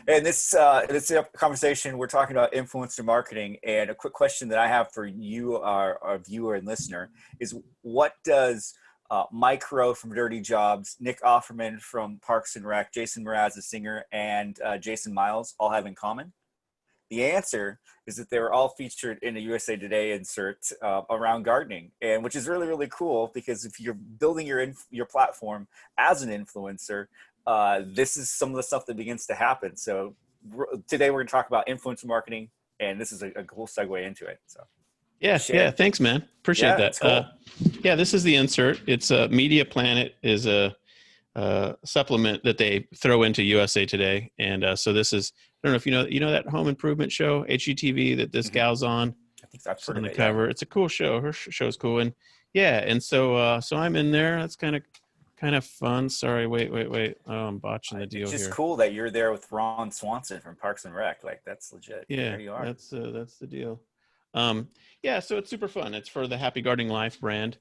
And this conversation, we're talking about influencer marketing. And a quick question that I have for you, our viewer and listener, is what does Mike Rowe from Dirty Jobs, Nick Offerman from Parks and Rec, Jason Mraz, the singer, and Jason Miles all have in common? The answer is that they were all featured in a USA Today insert around gardening, and which is really, really cool because if you're building your platform as an influencer, this is some of the stuff that begins to happen. So today we're going to talk about influencer marketing, and this is a cool segue into it. So yeah, thanks, man. Appreciate that. That's cool. Yeah, this is the insert. It's a Media Planet is a supplement that they throw into USA Today, and so this is. I don't know if you know that home improvement show, HGTV, that this gal's on. I think I've heard on of the it, cover. yeah. It's a cool show. Her show's cool, and yeah, and so I'm in there. That's kind of fun. Sorry, wait. Oh, I'm botching the deal here. It's just cool that you're there with Ron Swanson from Parks and Rec. Like that's legit. Yeah, there you are. that's the deal. Yeah, so it's super fun. It's for the Happy Gardening Life brand.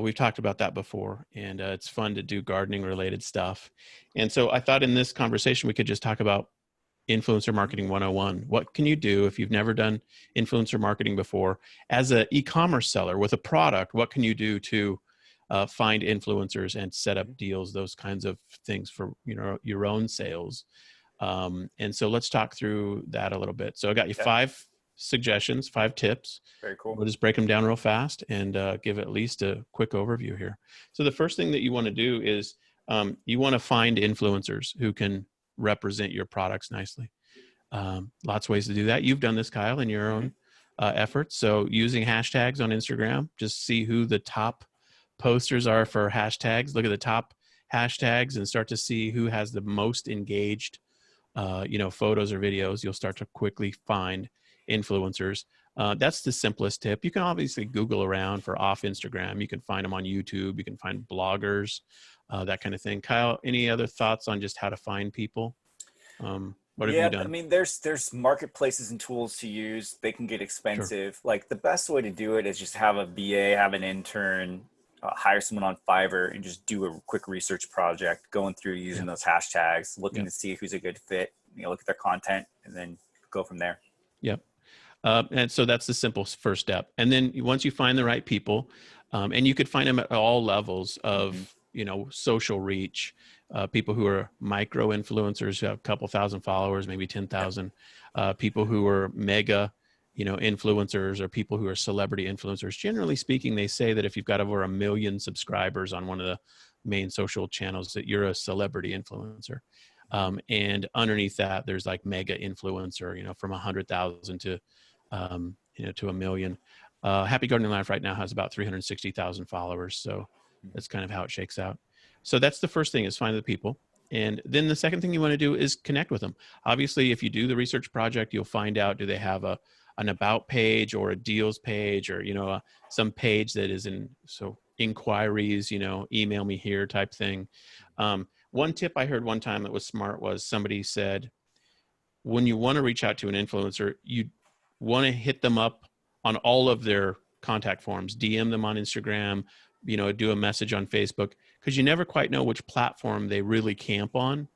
We've talked about that before, and it's fun to do gardening related stuff. And so I thought in this conversation we could just talk about Influencer Marketing 101. What can you do if you've never done influencer marketing before? As an e-commerce seller with a product, what can you do to find influencers and set up deals, those kinds of things for your own sales? And so let's talk through that a little bit. So I got you 5 suggestions, 5 tips. Very cool. We'll just break them down real fast and give at least a quick overview here. So the first thing that you want to do is you want to find influencers who can represent your products nicely. Lots of ways to do that. You've done this, Kyle, in your own efforts. So using hashtags on Instagram, just see who the top posters are for hashtags. Look at the top hashtags and start to see who has the most engaged, photos or videos. You'll start to quickly find influencers. That's the simplest tip. You can obviously Google around for off Instagram. You can find them on YouTube. You can find bloggers, that kind of thing. Kyle, any other thoughts on just how to find people? What have you done? I mean, there's marketplaces and tools to use. They can get expensive. Sure. Like the best way to do it is just have a BA, have an intern, hire someone on Fiverr and just do a quick research project, going through using those hashtags, looking to see who's a good fit, look at their content and then go from there. Yep. And so that's the simple first step. And then once you find the right people, and you could find them at all levels of, social reach, people who are micro influencers who have a couple thousand followers, maybe 10,000, people who are mega, influencers, or people who are celebrity influencers. Generally speaking, they say that if you've got over 1 million subscribers on one of the main social channels, that you're a celebrity influencer. And underneath that, there's like mega influencer, from 100,000 to, to 1 million. Happy Gardening Life right now has about 360,000 followers. So that's kind of how it shakes out. So that's the first thing, is find the people. And then the second thing you want to do is connect with them. Obviously, if you do the research project, you'll find out, do they have an about page or a deals page, or, some page that is inquiries, email me here type thing. One tip I heard one time that was smart was somebody said, when you want to reach out to an influencer, you want to hit them up on all of their contact forms, DM them on Instagram, do a message on Facebook, because you never quite know which platform they really camp on.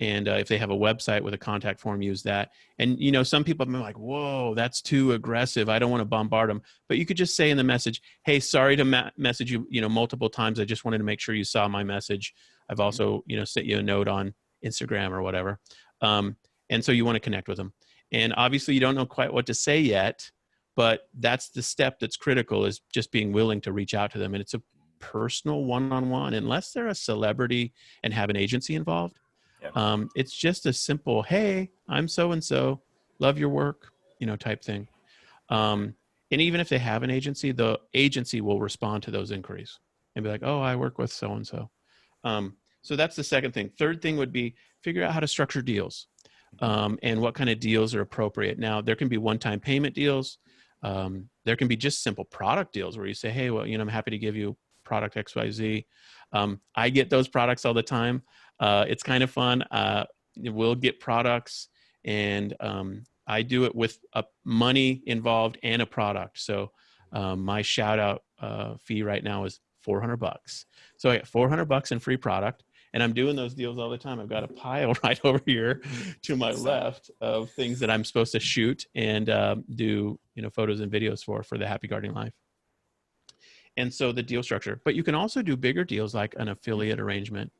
And if they have a website with a contact form, use that. And, some people have been like, whoa, that's too aggressive. I don't want to bombard them. But you could just say in the message, hey, sorry to message you, multiple times. I just wanted to make sure you saw my message. I've also, sent you a note on Instagram or whatever. And so you want to connect with them. And obviously you don't know quite what to say yet, but that's the step that's critical, is just being willing to reach out to them. And it's a personal one-on-one, unless they're a celebrity and have an agency involved. It's just a simple, hey, I'm so-and-so, love your work, type thing. And even if they have an agency, the agency will respond to those inquiries and be like, oh, I work with so-and-so. So that's the second thing. Third thing would be figure out how to structure deals, and what kind of deals are appropriate. Now, there can be one-time payment deals. There can be just simple product deals where you say, hey, well, I'm happy to give you product XYZ. I get those products all the time. It's kind of fun. We'll get products, and I do it with money involved and a product. So my shout out fee right now is $400. So I get $400 in free product, And I'm doing those deals all the time. I've got a pile right over here to my left of things that I'm supposed to shoot and do, photos and videos for the Happy Gardening Life. And so the deal structure, but you can also do bigger deals like an affiliate arrangement,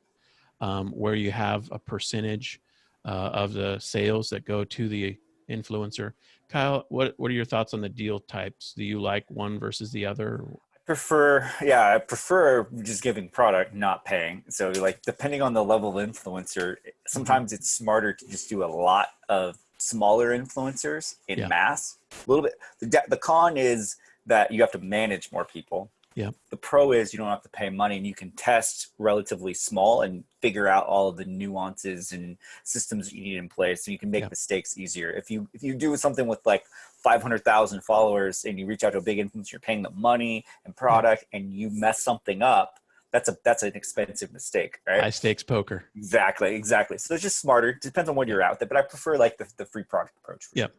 where you have a percentage of the sales that go to the influencer. Kyle, what are your thoughts on the deal types? Do you like one versus the other? I prefer just giving product, not paying. So like, depending on the level of influencer, sometimes it's smarter to just do a lot of smaller influencers in mass. A little bit. The con is that you have to manage more people. Yeah. The pro is you don't have to pay money, and you can test relatively small and figure out all of the nuances and systems that you need in place, so you can make mistakes easier. If you do something with like 500,000 followers and you reach out to a big influencer, you're paying them money and product, and you mess something up, that's an expensive mistake, right? High stakes poker. Exactly. So it's just smarter. It depends on what you're out there, but I prefer like the free product approach. Yep.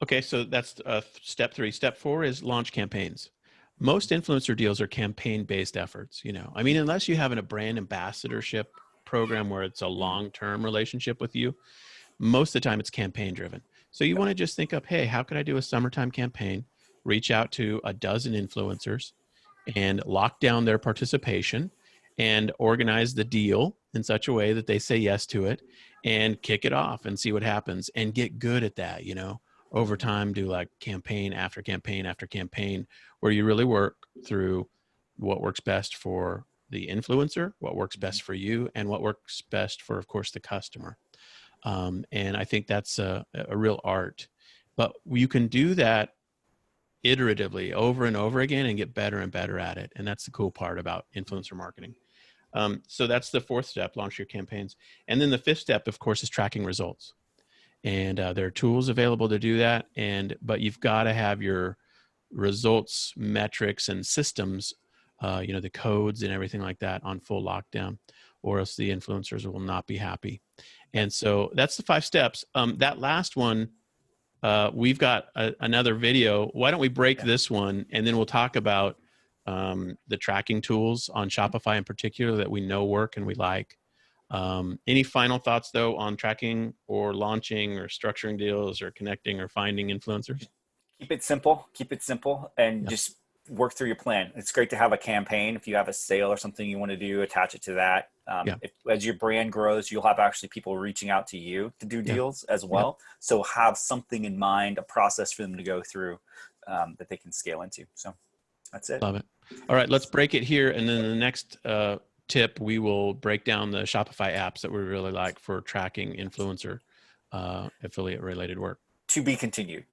Okay, so that's step 3. Step 4 is launch campaigns. Most influencer deals are campaign-based efforts. I mean, unless you have a brand ambassadorship program where it's a long-term relationship with you, most of the time it's campaign-driven. So you want to just think of, hey, how could I do a summertime campaign? Reach out to a dozen influencers and lock down their participation and organize the deal in such a way that they say yes to it and kick it off and see what happens and get good at that, over time. Do like campaign after campaign after campaign, where you really work through what works best for the influencer, what works best for you, and what works best for, of course, the customer. And I think that's a real art, but you can do that iteratively over and over again and get better and better at it. And that's the cool part about influencer marketing. So that's the 4th step, launch your campaigns. And then the 5th step, of course, is tracking results. And there are tools available to do that. But you've got to have your results, metrics, and systems, the codes and everything like that on full lockdown, or else the influencers will not be happy. And so that's the 5 steps. That last one, we've got another video. Why don't we break this one, and then we'll talk about the tracking tools on Shopify in particular that we know work and we like. Any final thoughts, though, on tracking or launching or structuring deals or connecting or finding influencers? Keep it simple, and just work through your plan. It's great to have a campaign. If you have a sale or something you want to do, attach it to that. As your brand grows, you'll have actually people reaching out to you to do deals as well. So have something in mind, a process for them to go through that they can scale into. So that's it. Love it. All right, let's break it here. And then the next tip, we will break down the Shopify apps that we really like for tracking influencer affiliate related work. To be continued.